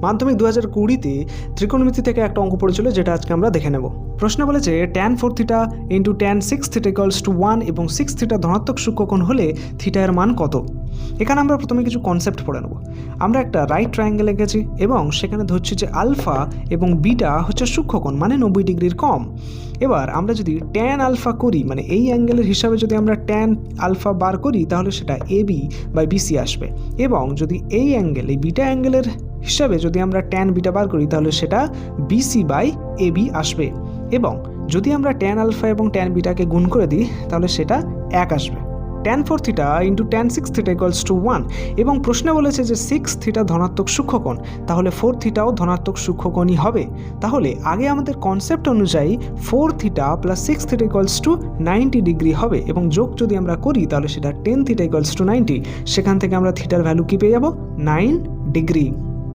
মাধ্যমিক 2020-তে ত্রিকোণমিতি থেকে একটা অঙ্ক পড়েছিল, যেটা আজকে আমরা দেখে নেব। প্রশ্ন বলেছে tan 4 theta into tan 6 theta equals to 1 এবং 6 থিটা ধনাত্মক সূক্ষ্মকোণ হলে থিটা এর মান কত। এখানে আমরা প্রথমে কিছু কনসেপ্ট পড়ে নেব। আমরা একটা রাইট ট্রায়াঙ্গেল এঁকেছি এবং সেখানে ধরছি যে আলফা এবং বিটা হচ্ছে সূক্ষ্মকোণ, মানে 90 ডিগ্রির কম। এবার আমরা যদি ট্যান আলফা করি, মানে এই অ্যাঙ্গেলের হিসাবে যদি আমরা ট্যান আলফা বার করি, তাহলে সেটা এবি বাই বিসি আসবে। এবং যদি এই অ্যাঙ্গেল, এই বিটা অ্যাঙ্গেলের হিসাবে যদি আমরা ট্যান বিটা বার করি, তাহলে সেটা বিসি বাই এবি আসবে। এবং যদি আমরা ট্যান আলফা এবং ট্যান বিটাকে গুণ করে দিই, তাহলে সেটা 1 আসবে। tan 4 theta into tan 6 theta equals to 1। এবং প্রশ্নে বলেছে যে 6 থিটা ধনাত্মক সূক্ষ্মকোণ, তাহলে 4 থিটাও ধনাত্মক সূক্ষ্মকোণই হবে। তাহলে আগে আমাদের কনসেপ্ট অনুযায়ী 4 theta plus 6 theta equals to 90 degree হবে, এবং যোগ যদি আমরা করি তাহলে সেটা 10 থিটা ইকুয়ালস টু 90। সেখান থেকে আমরা থিটার ভ্যালু কি পেয়ে যাব? 9 ডিগ্রি।